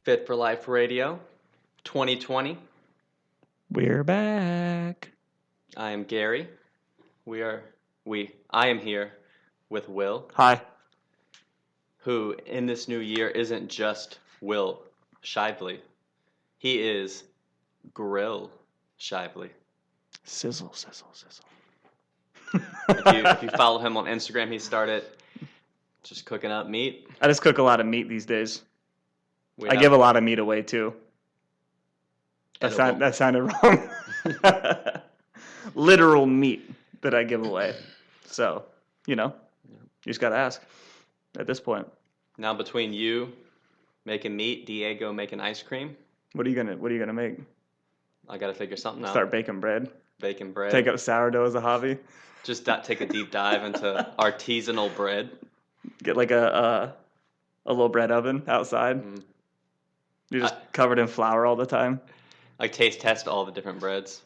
Fit for Life Radio 2020. We're back. I am Gary. I am here with Will, Hi. who in this new year isn't just Will Shively. He is Grill Shively. Sizzle, sizzle, sizzle. If you follow him on Instagram, he started just cooking up meat. I just cook a lot of meat these days. We I have give a lot of meat away too. edible- That sounded wrong. Literal meat that I give away. So, you just got to ask at this point. Now between you making meat, Diego making ice cream, What are you gonna make? I got to figure something out. Start baking bread. Baking bread. Take up sourdough as a hobby. Just take a deep dive into artisanal bread. Get like a little bread oven outside. Mm. You're just covered in flour all the time. Like taste test all the different breads.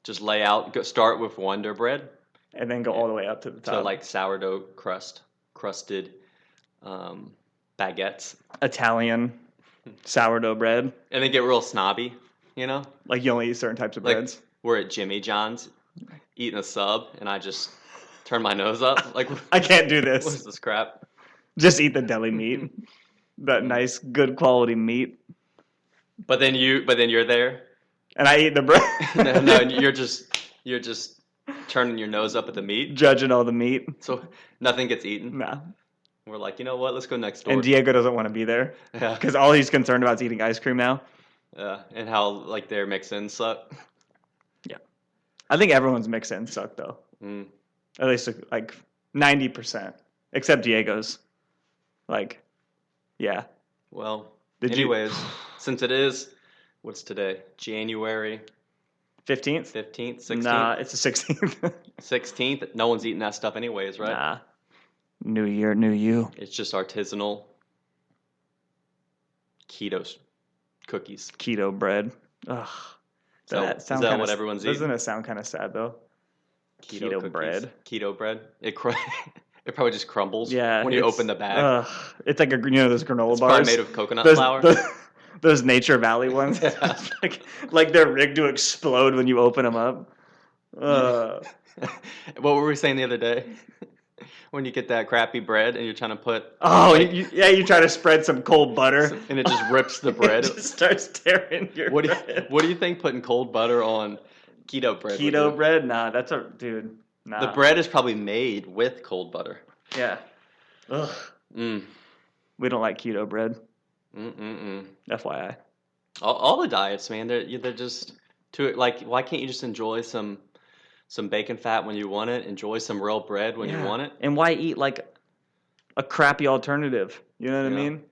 Just lay out. Start with Wonder Bread And then go all the way up to the top. to like sourdough crusted baguettes, Italian sourdough bread. and then get real snobby. Like you only eat certain types of Like breads. we're at Jimmy John's eating a sub, and I just turn my nose up. Like I can't do what is this. this crap? Just eat the deli meat. That nice, good quality meat. But then you're there. And I eat the bread. No, you're just turning your nose up at the meat. Judging all the meat. So nothing gets eaten. Nah. We're like, you know what? Let's go next door. And Diego doesn't want to be there. Yeah. Because all he's concerned about is eating ice cream now. And how like their mix-ins suck. I think everyone's mix-ins suck, though. Mm. At least like 90%. Except Diego's. Like, yeah. Well, Did you- anyways, since it is, what's today? January 15th? 15th, 16th? Nah, it's the 16th. 16th. No one's eating that stuff anyways, right? Nah. New year, new you. It's just artisanal keto cookies. Keto bread. Ugh. So, That is sounds that kinda, what everyone's doesn't eating? it sound kind of sad, though? Keto cookies? bread. Keto bread. It probably just crumbles Yeah. when you it's- open the bag. Ugh. It's like those granola It's bars. probably made of coconut those, flour. those Nature Valley ones. Yeah. like they're rigged to explode when you open them up. What were we saying the other day? When you get that crappy bread and you're trying to put Oh, like, you try to spread some cold butter. and it just rips the bread. It just starts tearing your What bread. do you think putting cold butter on keto bread would Keto do? bread? Nah, that's a dude. Nah. The bread is probably made with cold butter. Yeah. Ugh. Mm. We don't like keto bread. Mm-mm-mm. FYI. All the diets, man, they're just too like. Why can't you just enjoy some bacon fat when you want it? Enjoy some real bread when you want it. And why eat like a crappy alternative? You know what I Yeah. mean?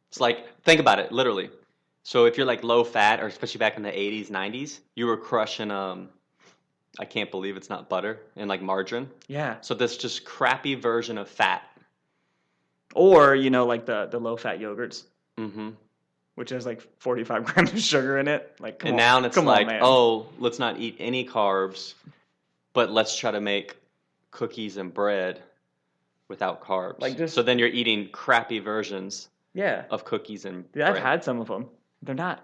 It's like think about it, literally. So if you're like low fat, or especially back in the 80s, 90s, you were crushing I can't believe it's not butter and like margarine. Yeah. So this just crappy version of fat. Or, like the low fat yogurts, Mm-hmm. which has like 45 grams of sugar in it. Like, come And on. now it's Come on, like, man. oh, let's not eat any carbs, but let's try to make cookies and bread without carbs. Like just- so then you're eating crappy versions Yeah. of cookies and Dude, bread. I've had some of them. They're not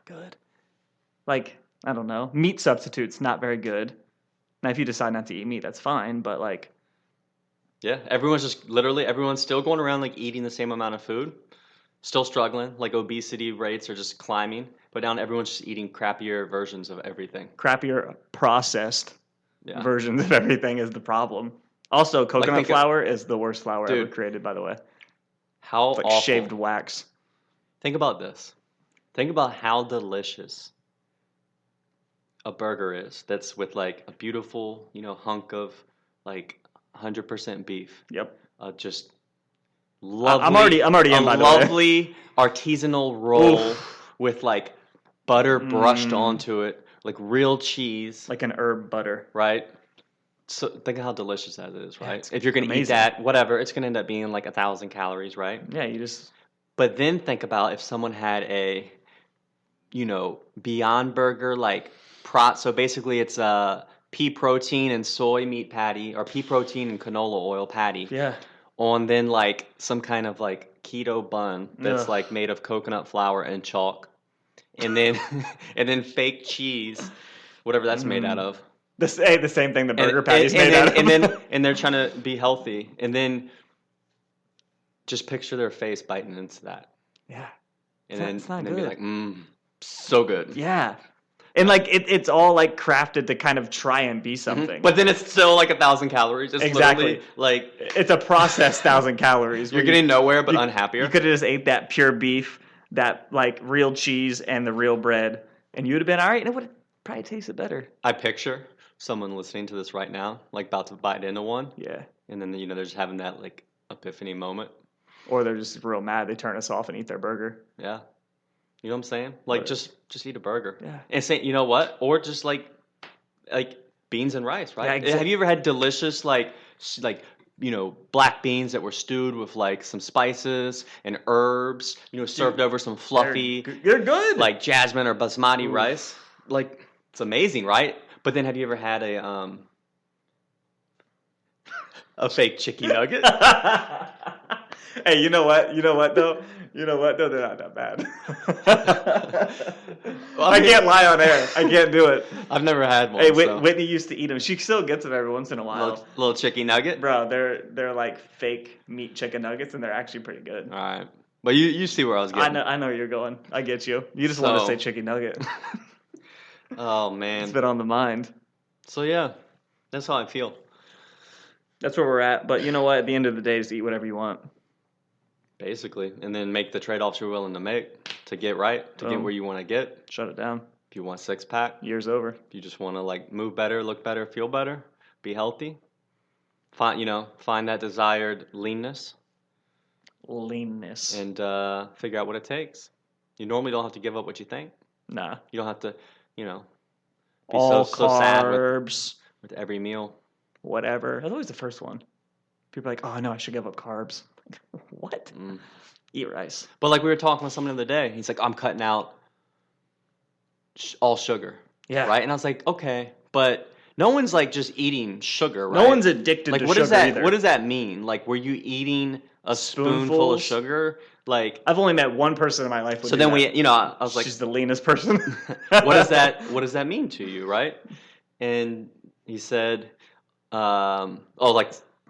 good. Like, I don't know. Meat substitutes, not very good. Now, if you decide not to eat meat, that's fine. But like, Yeah, everyone's still going around like eating the same amount of food, still struggling. Like obesity rates are just climbing, but now everyone's just eating crappier versions of everything. crappier processed Yeah. versions of everything is the problem. Also, coconut think of- flour is the worst flour ever Dude. created, by the way. How It's like awful. shaved wax. Think about this. Think about how delicious a burger is that's with like a beautiful, hunk of like 100% beef. Yep. Just lovely. I'm already in, by the way. lovely artisanal roll Oof. with like butter brushed Mm. onto it, like real cheese, Like an herb butter. right? So think of how delicious that is, Yeah, right? it's If you're gonna eat amazing. that, whatever, it's gonna end up being like 1,000 calories, right? Yeah, you just But then think about if someone had a, Beyond Burger so basically it's a pea protein and soy meat patty or pea protein and canola oil patty yeah. on then like some kind of like keto bun that's Ugh. like made of coconut flour and chalk, and then and then fake cheese, whatever that's made out of. The same thing the And burger patty's made out of. and they're trying to be healthy, and then just picture their face biting into that, yeah. and It's not and then be good. like, so good. Yeah. And like it's all like crafted to kind of try and be something. But then it's still like 1,000 calories. It's Exactly. literally like It's a processed 1,000 calories. you're where getting nowhere but you unhappier. You could have just ate that pure beef, that like real cheese and the real bread, and you would have been all right, and it would have probably tasted better. I picture someone listening to this right now, like about to bite into one, Yeah. and then they're just having that like epiphany moment. Or they're just real mad. They turn us off and eat their burger. Yeah, you know what I'm saying? Like But- just eat a burger. Yeah. And say, you know what? Or just like beans and rice, right? Yeah, exactly. Have you ever had delicious black beans that were stewed with like some spices and herbs, served over some fluffy They're good. like jasmine or basmati Oof. rice? Like it's amazing, right? But then have you ever had a fake chicken nugget? Hey, you know what? You know what though? You know what? No, they're not that bad. Well, I can't lie on air. I can't do it. I've never had one. Hey, so. Whitney used to eat them. She still gets them every once in a while. Little chicken nugget. Bro, they're like fake meat chicken nuggets, and they're actually pretty good. All right, but you see where I was getting. I know where you're going. I get you. You just want to So- say chicken nugget. Oh It's man. been on the mind. So yeah, that's how I feel. That's where we're at. But you know what? At the end of the day, just eat whatever you want. Basically, and then make the trade-offs you're willing to make to get right, to get Boom. where you want to get. Shut it down. If you want six-pack, Year's over. if you just want to like move better, look better, feel better, be healthy, find that desired leanness, Leanness. and figure out what it takes. You normally don't have to give up what you think. Nah. You don't have to, be All so sad carbs. with every meal. Whatever. That's always the first one. People are like, oh no, I should give up carbs. What? Mm. Eat rice. But like we were talking with someone the other day, he's like, I'm cutting out all sugar, Yeah. right? And I was like, okay, but no one's like just eating sugar, right? No one's addicted like to what sugar does that either. what does that mean? Like were you eating a spoonful of Spoonfuls? sugar? Like I've only met one person in my life. so then I was like, she's the leanest person. what does that mean to you, right? And he said,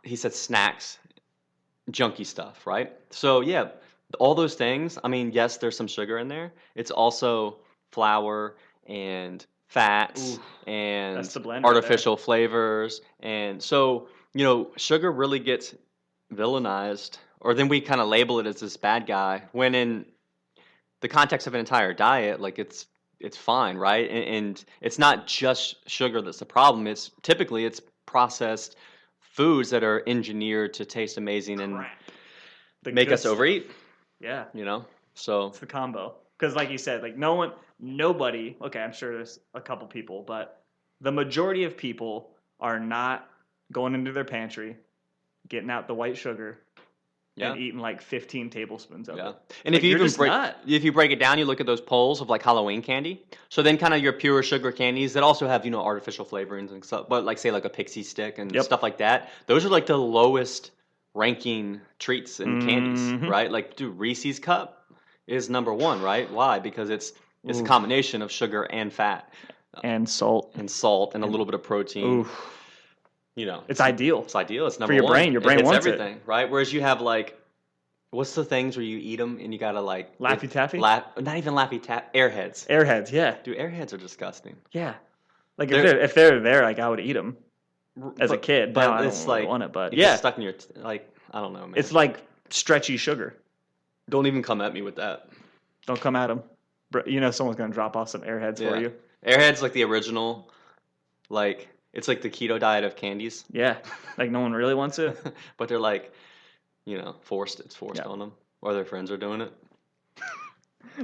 he said snacks, junky stuff, right? So yeah, all those things. I mean, yes, there's some sugar in there. It's also flour and fats Oof. and That's the blend right artificial flavors, and so sugar really gets villainized, or then we kind of label it as this bad guy. When in the context of an entire diet, like it's fine, right? And it's not just sugar that's the problem. It's typically processed foods that are engineered to taste amazing and Crap. The make good us stuff. overeat. Yeah. So It's the combo. Because like you said, like nobody, okay, I'm sure there's a couple people, but the majority of people are not going into their pantry, getting out the white sugar, yeah. and eating like 15 tablespoons of Yeah, it. and Like, if you you're even just break not. if you break it down, you look at those polls of like Halloween candy. So then, kind of your pure sugar candies that also have artificial flavorings and stuff, but like say like a pixie stick and Yep. stuff like that. Those are like the lowest ranking treats and candies, Mhm. right? Like, dude, Reese's cup is number one, right? Why? Because it's a Oof. combination of sugar and fat And salt. and salt and a little bit of protein. Oof. It's It's ideal. ideal. It's number your one. brain. Your brain it's wants it. everything, right? Whereas you have like, what's the things where you eat them and you gotta like Laffy Taffy? not even Laffy Taffy. Airheads. Airheads, yeah. Dude, Airheads are disgusting. Yeah. Like They're- if they're there, like I would eat them as a But- kid. but Now I it's don't like want it, but it yeah. gets stuck in your I don't know, man. It's like stretchy sugar. Don't even come at me with that. Don't come at them. Someone's going to drop off some Airheads Yeah. for you. Airheads like the original, like it's like the keto diet of candies, Yeah. Like no one really wants it. but they're like, forced. It's forced Yeah. on them, or their friends are doing it.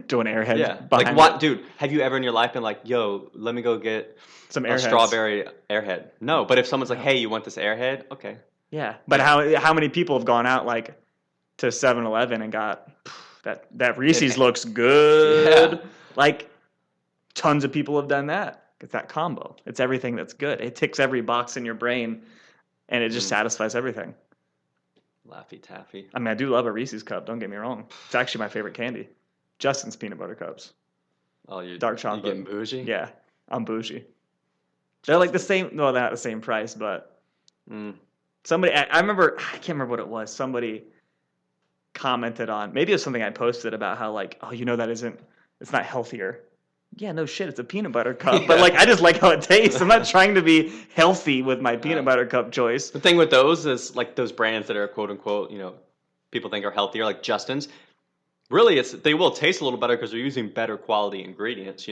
Doing Airheads. Yeah, like behind what, it. dude? Have you ever in your life been like, "Yo, let me go get Some a Airheads. strawberry Airhead"? No, but if someone's like, No. "Hey, you want this Airhead?" Okay. Yeah. But how many people have gone out like to 7-Eleven and got that Reese's looks good? Yeah. Like tons of people have done that. It's that combo. It's everything that's good. It ticks every box in your brain and it just satisfies everything. Laffy Taffy. I mean, I do love a Reese's cup. Don't get me wrong. It's actually my favorite candy. Justin's peanut butter cups. Oh, you Dark You chocolate. getting bougie? Yeah, I'm bougie. They're like the same. No, they're not the same price, but Mm. somebody. I remember. I can't remember what it was. Somebody commented on. Maybe it was something I posted about how like, oh, that isn't. It's not healthier. Yeah, no shit. It's a peanut butter cup. But Yeah. like, I just like how it tastes. I'm not trying to be healthy with my peanut butter cup choice. The thing with those is like those brands that are quote unquote, people think are healthier, like Justin's. Really, they will taste a little better because they're using better quality ingredients,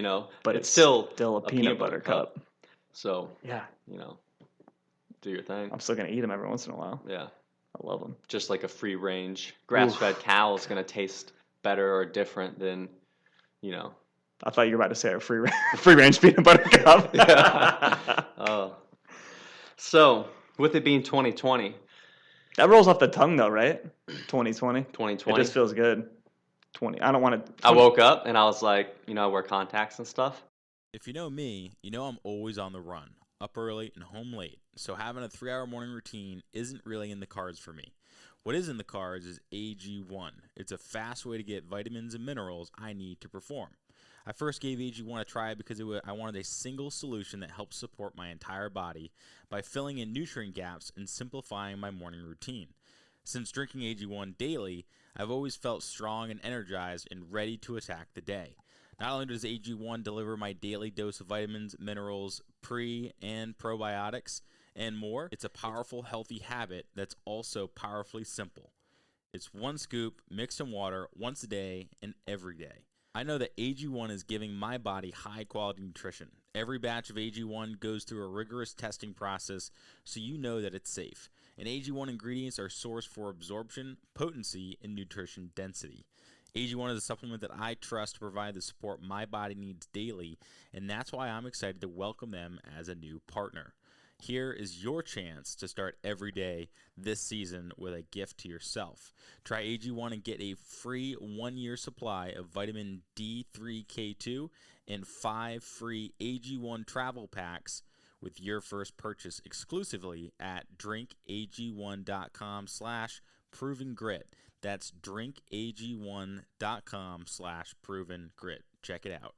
But it's still a peanut butter cup. So, Yeah, do your thing. I'm still gonna eat them every once in a while. Yeah. I love them. Just like a free range grass-fed cow is going to taste better or different than, I thought you were about to say a free range peanut butter cup. Yeah. Oh. So, with it being 2020, That rolls off the tongue though, right? 2020. 2020, It just feels good. 20. I don't want to. I woke up and I was like, I wear contacts and stuff. If you know me, you know I'm always on the run, up early and home late, so having a 3-hour morning routine isn't really in the cards for me. What is in the cards is AG1. It's a fast way to get vitamins and minerals I need to perform. I first gave AG1 a try because I wanted a single solution that helps support my entire body by filling in nutrient gaps and simplifying my morning routine. Since drinking AG1 daily, I've always felt strong and energized and ready to attack the day. Not only does AG1 deliver my daily dose of vitamins, minerals, pre- and probiotics, and more, it's a powerful, healthy habit that's also powerfully simple. It's one scoop mixed in water once a day and every day. I know that AG1 is giving my body high-quality nutrition. Every batch of AG1 goes through a rigorous testing process, so you know that it's safe. And AG1 ingredients are sourced for absorption, potency, and nutrition density. AG1 is a supplement that I trust to provide the support my body needs daily, and that's why I'm excited to welcome them as a new partner. Here is your chance to start every day this season with a gift to yourself. Try AG1 and get a free 1-year supply of vitamin D3K2 and 5 free AG1 travel packs with your first purchase exclusively at drinkag1.com/provengrit. That's drinkag1.com/provengrit. Check it out.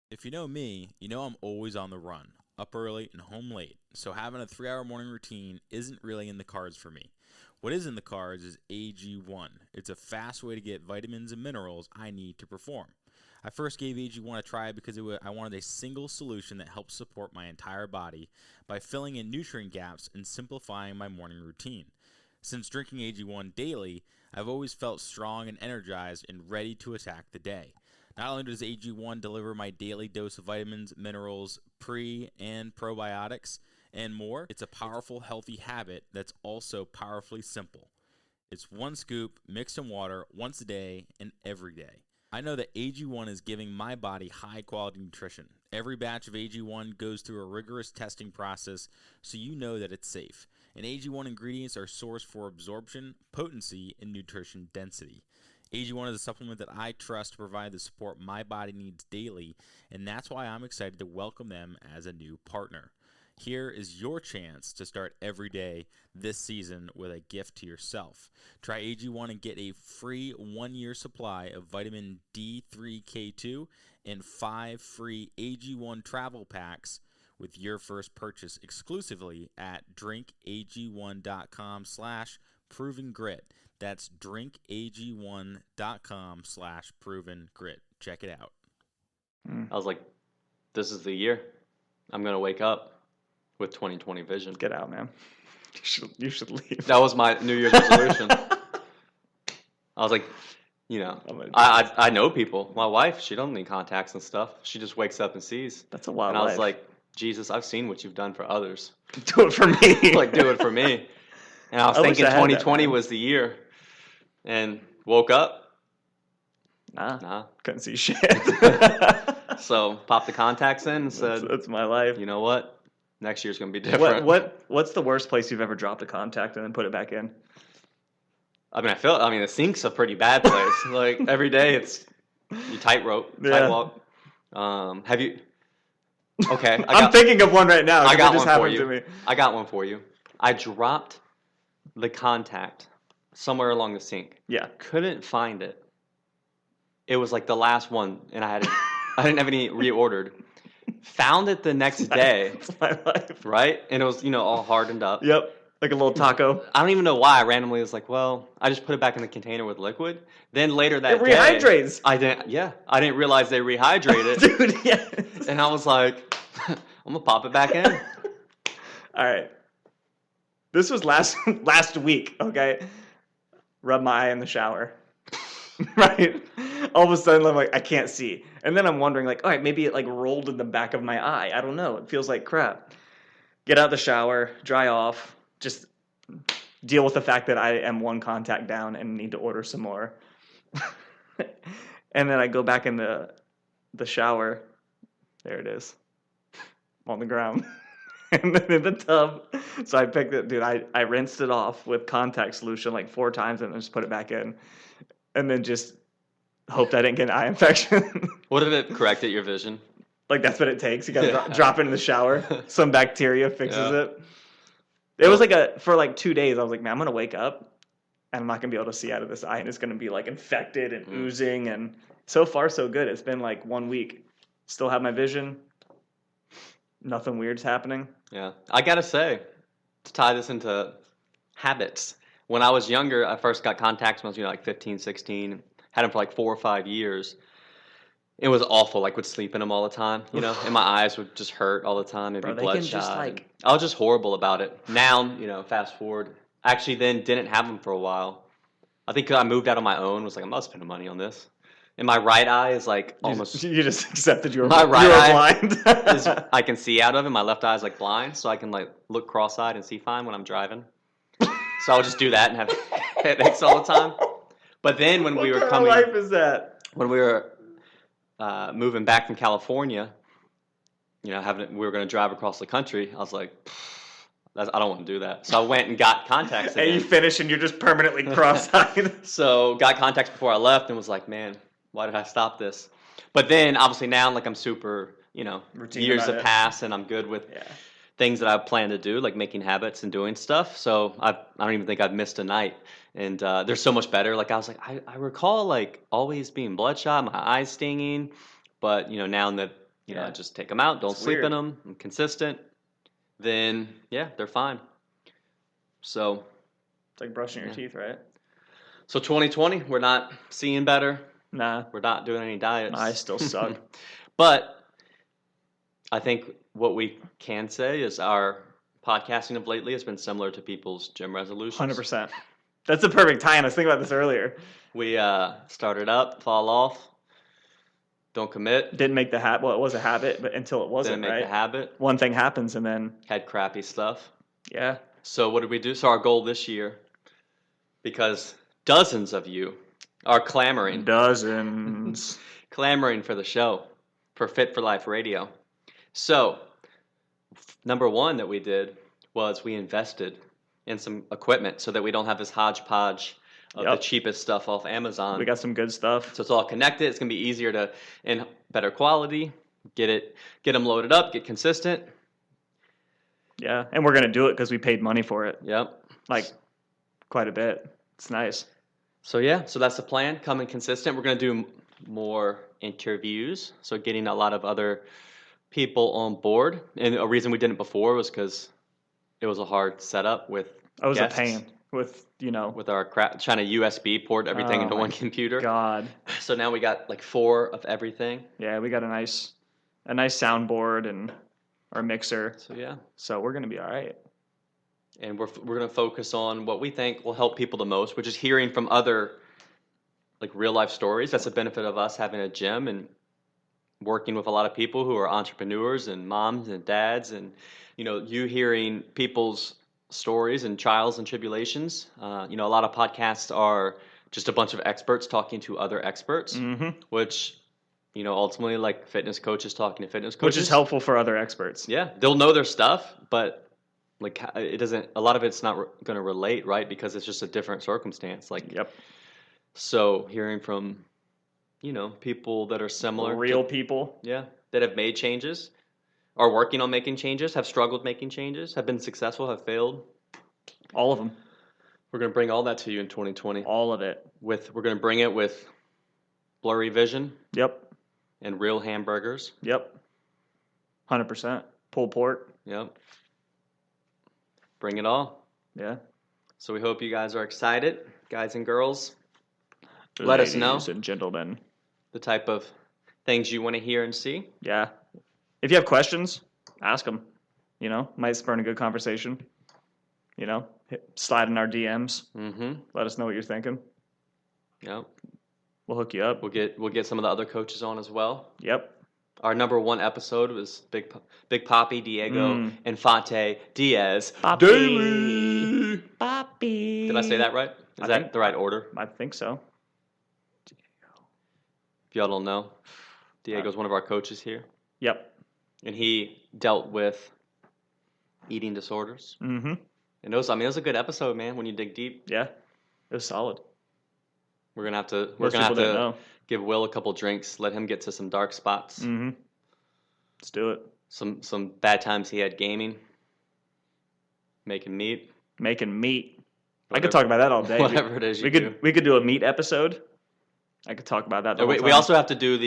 If you know me, you know I'm always on the run, up early and home late, so having a 3-hour morning routine isn't really in the cards for me. What is in the cards is AG1. It's a fast way to get vitamins and minerals I need to perform. I first gave AG1 a try because I wanted a single solution that helps support my entire body by filling in nutrient gaps and simplifying my morning routine. Since drinking AG1 daily, I've always felt strong and energized and ready to attack the day. Not only does AG1 deliver my daily dose of vitamins, minerals, pre- and probiotics, and more, it's a powerful, healthy habit that's also powerfully simple. It's one scoop mixed in water once a day and every day. I know that AG1 is giving my body high-quality nutrition. Every batch of AG1 goes through a rigorous testing process, so you know that it's safe. And AG1 ingredients are sourced for absorption, potency, and nutrition density. AG1 is a supplement that I trust to provide the support my body needs daily, and that's why I'm excited to welcome them as a new partner. Here is your chance to start every day this season with a gift to yourself. Try AG1 and get a free 1-year supply of vitamin D3K2 and 5 free AG1 travel packs with your first purchase exclusively at drinkag1.com/provengrit. That's drinkag1.com/provengrit. Check it out. I was like, this is the year. I'm going to wake up with 2020 vision. Get out, man. You should leave. That was my New Year's resolution. I was like, I know people. My wife, she doesn't need contacts and stuff. She just wakes up and sees. That's a wild And I was life. like, Jesus, I've seen what you've done for others. Do it for me. Like, do it for me. And I was I wish thinking I had that, 2020 man. was the year. And woke up. Nah. Couldn't see shit. So popped the contacts in and said, that's my life. you know what? Next year's going to be different. What's the worst place you've ever dropped a contact and then put it back in? The sink's a pretty bad place. Like, every day you tightrope, tightrope. Have you? Okay. I'm thinking of one right now. I got it just one for happened you. to me. I got one for you. I dropped the contact somewhere along the sink. Yeah. Couldn't find it. It was like the last one, and I didn't have any reordered. Found it the next day, It's my life. right? And it was, all hardened up. Yep. Like a little taco. I don't even know why I randomly was like, well, I just put it back in the container with liquid. Then later that It day, rehydrates. I didn't realize they rehydrate it. Dude, yes. And I was like, I'm gonna pop it back in. All right. This was last week, okay? Rub my eye in the shower. Right? All of a sudden, I'm like, I can't see. And then I'm wondering, like, all right, maybe it like rolled in the back of my eye. I don't know. It feels like crap. Get out the shower, dry off, just deal with the fact that I am one contact down and need to order some more. And then I go back in the shower. There it is. On the ground. And then in the tub. So I picked it, dude. I rinsed it off with contact solution like 4 times and then just put it back in. And then just hoped I didn't get an eye infection. What if it corrected your vision? Like that's what it takes. You gotta Yeah. drop it in the shower. Some bacteria fixes Yeah. it. It was like for like 2 days. I was like, man, I'm gonna wake up and I'm not gonna be able to see out of this eye, and it's gonna be like infected and oozing. And so far, so good. It's been like 1 week. Still have my vision. Nothing weird's happening. Yeah. I gotta say, to tie this into habits, when I was younger, I first got contacts when I was, like 15, 16. Had them for like 4 or 5 years. It was awful. Like would sleep in them all the time, and my eyes would just hurt all the time. It'd Bro, be they can bloodshot. just, like- I was just horrible about it. Now, fast forward. Actually, then didn't have them for a while. I think 'cause I moved out on my own. Was like, I'm not spending money on this. And my right eye is like almost. You just accepted you were, My right you were eye blind. is, I can see out of, and my left eye is like blind, so I can like look cross-eyed and see fine when I'm driving. So I'll just do that and have headaches all the time. But then when we were What kind coming, of life is that? when we were moving back from California, we were going to drive across the country. I was like, I don't want to do that. So I went and got contacts And you again. finish and you're just permanently cross-eyed. So got contacts before I left and was like, man, why did I stop this? But then obviously now like I'm super, Routine years about have it. passed and I'm good with Yeah. things that I plan to do, like making habits and doing stuff. So I don't even think I've missed a night. And they're so much better. Like I was like, I recall like always being bloodshot, my eyes stinging. But, now that, Yeah. I just take them out, don't It's sleep weird. in them, I'm consistent, then, yeah, they're fine. So, It's like brushing your teeth, right? so 2020, we're not seeing better. Nah, We're not doing any diets. my eyes still suck. But I think what we can say is our podcasting of lately has been similar to people's gym resolutions. 100%. That's the perfect time. I was thinking about this earlier. We started up, fall off, don't commit, Didn't make the habit. Well, it was a habit, but until it wasn't, didn't make right? the habit, One thing happens, and then, had crappy stuff. yeah. So what did we do? So our goal this year, because dozens of you are clamoring Dozens. for the show, for Fit for Life Radio. So, number one that we did was we invested in some equipment so that we don't have this hodgepodge of the Yep. cheapest stuff off Amazon. We got some good stuff. So it's all connected. It's gonna be easier to, and better quality. Get them loaded up. Get consistent. Yeah, and we're gonna do it because we paid money for it, Yep. like quite a bit. It's nice. So yeah, so that's the plan. Coming consistent. We're gonna do more interviews. So getting a lot of other people on board. And a reason we didn't before was because it was a hard setup with I was guests, a pain with with our crap, trying to USB port everything Oh into my one computer. God. So now we got like 4 of everything. Yeah, we got a nice soundboard and our mixer. So yeah, So we're gonna be all right. and we're going to focus on what we think will help people the most, which is hearing from other like real life stories. That's the benefit of us having a gym and working with a lot of people who are entrepreneurs and moms and dads, and you hearing people's stories and trials and tribulations. A lot of podcasts are just a bunch of experts talking to other experts, Mm-hmm. which ultimately like fitness coaches talking to fitness Which coaches. is helpful for other experts. Yeah, they'll know their stuff, but like it doesn't. A lot of it's not going to relate, right? Because it's just a different circumstance. Like, Yep. so hearing from, people that are similar, Real people. yeah, that have made changes, are working on making changes, have struggled making changes, have been successful, have failed. All of them. We're gonna bring all that to you in 2020. All of it. We're gonna bring it with blurry vision Yep. and real hamburgers. Yep. 100%. Pulled pork. Yep. Bring it all. Yeah. So we hope you guys are excited, guys and girls. Let us know. Ladies and gentlemen. The type of things you want to hear and see. Yeah. If you have questions, ask them. You know, might spur a good conversation. You know, slide in our DMs. Mm-hmm. Let us know what you're thinking. Yep. We'll hook you up. We'll get some of the other coaches on as well. Yep. Our number 1 episode was Big Papi Diego Infante Diaz. Papi. Daily. Papi. Did I say that right? Is I that think- the right order? I think so. If y'all don't know, Diego's one of our coaches here, Yep. and he dealt with eating disorders. Mm-hmm. And it was a good episode, man. When you dig deep, Yeah. It was solid. we're gonna have to Most people didn't know. give Will a couple drinks, let him get to some dark spots, Mm-hmm. Let's do it. some bad times he had gaming, making meat, Making meat. I Whatever- could talk about that all day. whatever it is you do. We could do a meat episode. I could talk about that. The whole We time. also have to do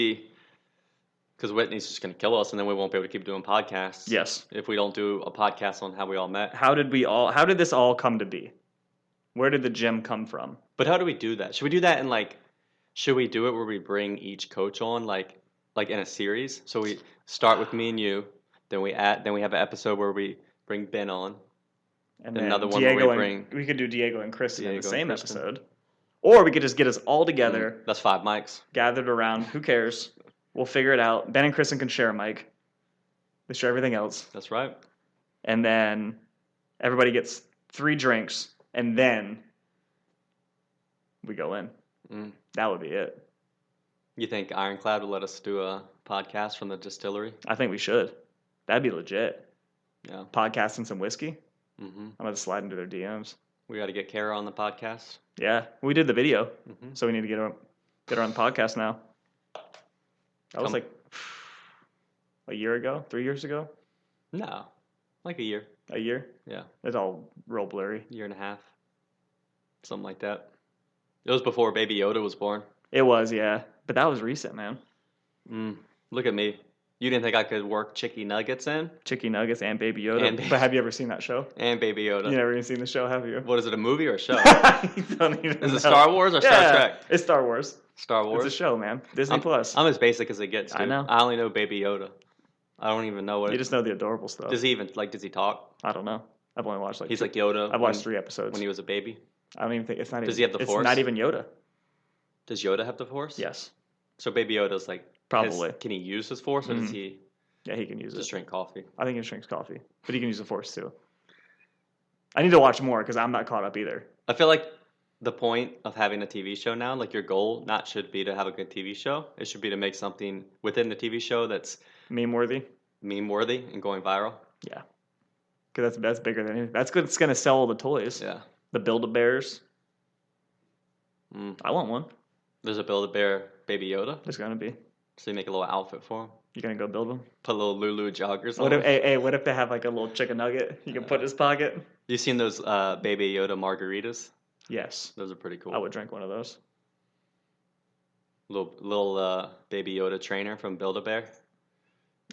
because Whitney's just gonna kill us, and then we won't be able to keep doing podcasts. Yes. If we don't do a podcast on how we all met. How did this all come to be? Where did the gym come from? But how do we do that? Should we do that in should we do it where we bring each coach on like in a series? So we start with me and you, then we have an episode where we bring Ben on. And Then then another one where Diego we bring we could do Diego and Kristen in the Diego and same Kristen. episode. Or we could just get us all together, That's 5 mics. gathered around. Who cares? We'll figure it out. Ben and Kristen can share a mic. They share everything else. That's right. And then everybody gets 3 drinks, and then we go in. Mm. That would be it. You think Ironclad will let us do a podcast from the distillery? I think we should. That'd be legit. Yeah. Podcast and some whiskey. Mm-hmm. I'm going to slide into their DMs. We got to get Kara on the podcast. Yeah, we did the video, Mm-hmm. so we need to get her on the podcast now. That was Come- like a year ago, 3 years ago, No, like a year. a year. Yeah, It's all real blurry. year and a half, something like that. It was before Baby Yoda was born. It was, yeah, but that was recent, man. Look at me. You didn't think I could work Chicky Nuggets in? Chicky Nuggets and Baby Yoda. And Baby- But have you ever seen that show? And Baby Yoda. You never even seen the show, have you? What is it, a movie or a show? You don't even Is know. it Star Wars or Star Yeah, Trek? It's Star Wars. Star Wars? It's a show, man. Disney Plus. I'm as basic as it gets, dude. I know. I only know Baby Yoda. I don't even know what You just know the adorable stuff. Does he talk? I don't know. I've only watched He's like Yoda. I've watched 3 episodes. when he was a baby. I don't even think it's not. Does even, he have the it's Force? not even Yoda. Does Yoda have the Force? Yes, So Baby Yoda's like probably. can he use his Force or does Mhm. he Yeah, he can use just it. drink coffee? I think he drinks coffee, but he can use the Force too. I need to watch more because I'm not caught up either. I feel like the point of having a TV show now, like your goal, not should be to have a good TV show. It should be to make something within the TV show that's Meme worthy. meme worthy and going viral. Yeah, because that's bigger than anything. That's good. It's gonna sell all the toys. Yeah. The Build-A-Bears. Mm. I want one. There's a Build-A-Bear Baby Yoda. There's gonna be. So you make a little outfit for him. You gonna go build one? Put little Lulu joggers What on if? him. Hey, what if they have like a little chicken nugget you can put in his pocket? You seen those Baby Yoda margaritas? Yes, Those are pretty cool. I would drink one of those. Little Baby Yoda trainer from Build-A-Bear.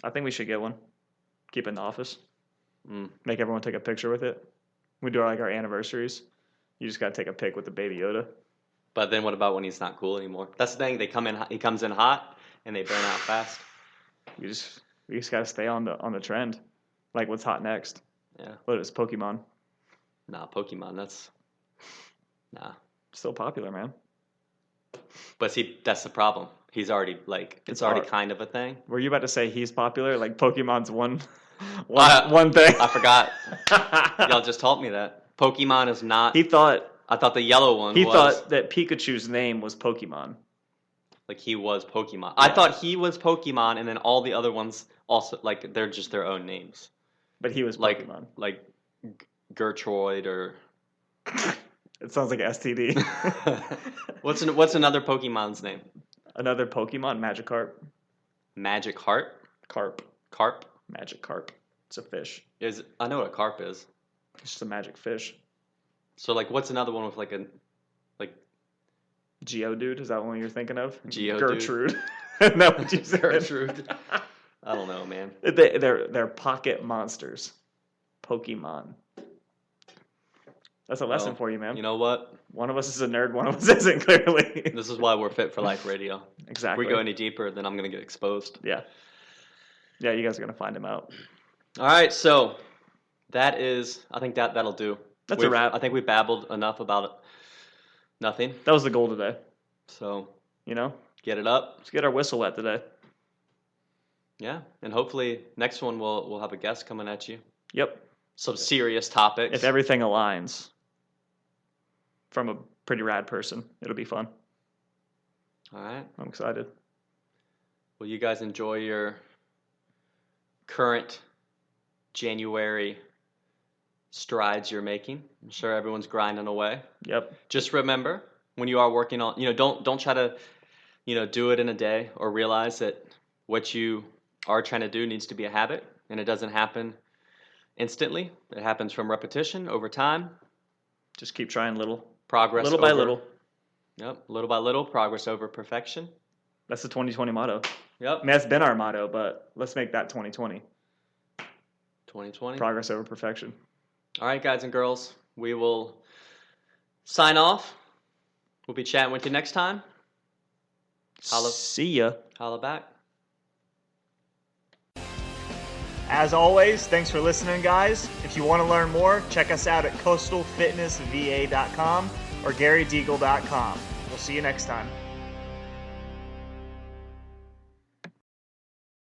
I think we should get one. Keep it in the office. Mm. Make everyone take a picture with it. We do our anniversaries. You just gotta take a pic with the Baby Yoda. But then what about when he's not cool anymore? That's the thing. He comes in hot and they burn out fast. We just gotta stay on the trend. Like what's hot next? Yeah. What is Pokemon? Nah, Pokemon. Nah. Still popular, man. But see, that's the problem. He's already it's already art. kind of a thing. Were you about to say he's popular? Like Pokemon's one Uh, one thing. I forgot. Y'all just taught me that. Pokemon is not. He thought I thought the yellow one he was thought that Pikachu's name was Pokemon. like he was Pokemon. I Yeah. thought he was Pokemon, and then all the other ones also like they're just their own names, But he was like Pokemon. like Gertrude or It sounds like STD. what's another Pokemon's name? Another Pokemon, Magikarp. Magic Heart? Carp. Carp? Magikarp. It's a fish. I know what a carp is. It's just a magic fish. So like, what's another one with like Geodude, is that one you're thinking of? Geodude? Gertrude. Isn't that what you said? Gertrude? I don't know, man. They're pocket monsters. Pokemon. That's a lesson Well, for you, man. You know what? One of us is a nerd, one of us isn't, clearly. This is why we're Fit for Life Radio. Exactly. If we go any deeper, then I'm gonna get exposed. Yeah. Yeah, you guys are gonna find him out. All right, so that is. I think that'll do. That's a wrap. I think we babbled enough about nothing. That was the goal today. So You know? get it up. Let's get our whistle wet today. Yeah, and hopefully next one we'll have a guest coming at you. Yep. Some serious topics. If everything aligns from a pretty rad person, it'll be fun. All right. I'm excited. Well, you guys enjoy your current January strides you're making. I'm sure everyone's grinding away. Yep. Just remember, when you are working on, don't try to, do it in a day, or realize that what you are trying to do needs to be a habit, and it doesn't happen instantly. It happens from repetition over time. Just keep trying little by Over- little. Yep, little by little, progress over perfection. That's the 2020 motto. Yep, I mean, that's been our motto, but let's make that 2020. 2020. Progress over perfection. All right, guys and girls, we will sign off. We'll be chatting with you next time. Holla. See ya. Holla back. As always, thanks for listening, guys. If you want to learn more, check us out at coastalfitnessva.com or garydeagle.com. We'll see you next time.